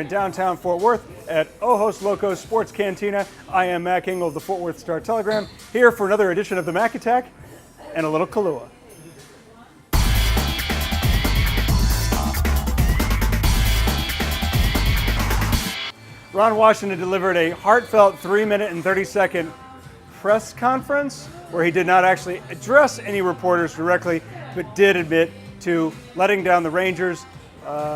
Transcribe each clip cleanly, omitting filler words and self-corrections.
in downtown Fort Worth at Ojos Locos Sports Cantina. I am Mac Engel of the Fort Worth Star-Telegram, here for another edition of the Mac Attack and a little Kahlua. Ron Washington delivered a heartfelt 3-minute and 30-second press conference where he did not actually address any reporters directly, but did admit to letting down the Rangers,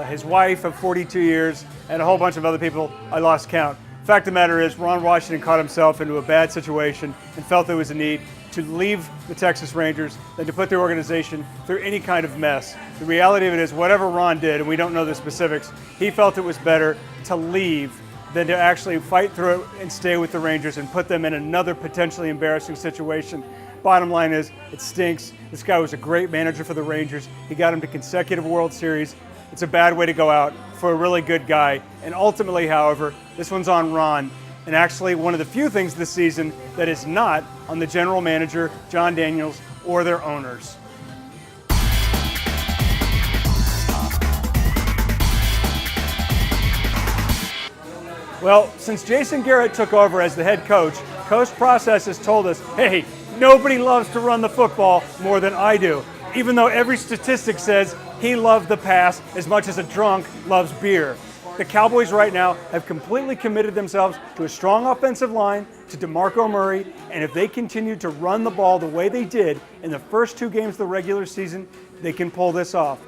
his wife of 42 years, and a whole bunch of other people. I lost count. Fact of the matter is, Ron Washington caught himself into a bad situation and felt there was a need to leave the Texas Rangers than to put their organization through any kind of mess. The reality of it is, whatever Ron did, and we don't know the specifics, he felt it was better to leave than to actually fight through it and stay with the Rangers and put them in another potentially embarrassing situation. Bottom line is, it stinks. This guy was a great manager for the Rangers. He got them to consecutive World Series. It's a bad way to go out for a really good guy. And ultimately, however, this one's on Ron. And actually, one of the few things this season that is not on the general manager, John Daniels, or their owners. Well, since Jason Garrett took over as the head coach process has told us, hey, nobody loves to run the football more than I do, even though every statistic says he loved the pass as much as a drunk loves beer. The Cowboys right now have completely committed themselves to a strong offensive line, to DeMarco Murray, and if they continue to run the ball the way they did in the first 2 games of the regular season, they can pull this off.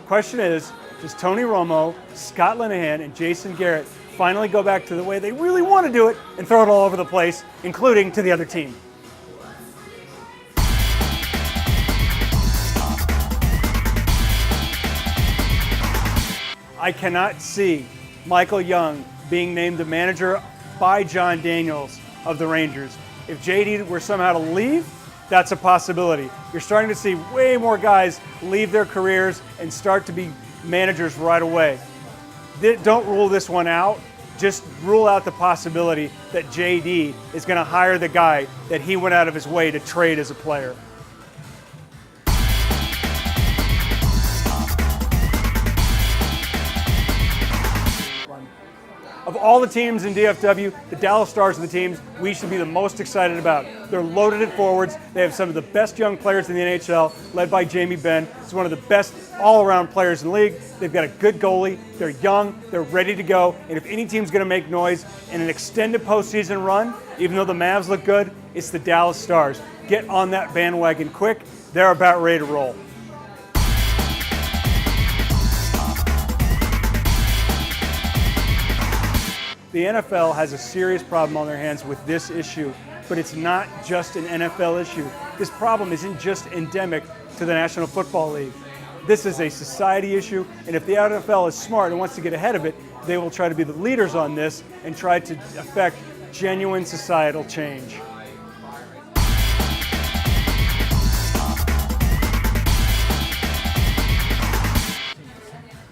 Question is, does Tony Romo, Scott Linehan, and Jason Garrett finally go back to the way they really want to do it and throw it all over the place, including to the other team? I cannot see Michael Young being named the manager by John Daniels of the Rangers. If JD were somehow to leave, that's a possibility. You're starting to see way more guys leave their careers and start to be managers right away. Don't rule this one out. Just rule out the possibility that JD is going to hire the guy that he went out of his way to trade as a player. Of all the teams in DFW, the Dallas Stars are the teams we should be the most excited about. They're loaded at forwards. They have some of the best young players in the NHL, led by Jamie Benn. He's one of the best all-around players in the league. They've got a good goalie. They're young. They're ready to go. And if any team's going to make noise in an extended postseason run, even though the Mavs look good, it's the Dallas Stars. Get on that bandwagon quick. They're about ready to roll. The NFL has a serious problem on their hands with this issue, but it's not just an NFL issue. This problem isn't just endemic to the National Football League. This is a society issue, and if the NFL is smart and wants to get ahead of it, they will try to be the leaders on this and try to affect genuine societal change.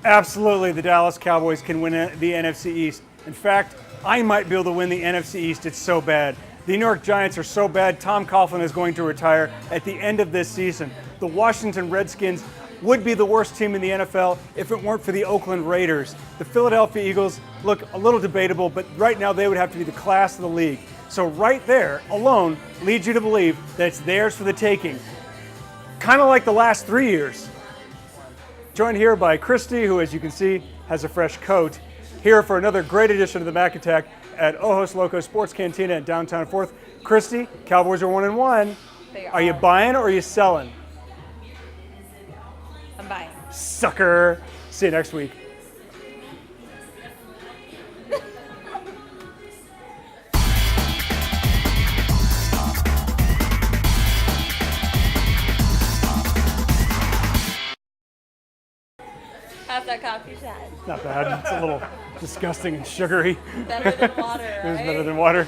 Absolutely, the Dallas Cowboys can win the NFC East. In fact, I might be able to win the NFC East. It's so bad. The New York Giants are so bad, Tom Coughlin is going to retire at the end of this season. The Washington Redskins would be the worst team in the NFL if it weren't for the Oakland Raiders. The Philadelphia Eagles look a little debatable, but right now they would have to be the class of the league. So right there alone leads you to believe that it's theirs for the taking. Kind of like the last 3 years. Joined here by Christy, who, as you can see, has a fresh coat. Here for another great edition of the Mac Attack at Ojos Locos Sports Cantina in downtown Fort Worth. Christy, Cowboys are 1-1. Are you buying or are you selling? I'm buying. Sucker. See you next week. How's that coffee shot? Not bad. It's a little disgusting and sugary. Better than water, It was right? better than water.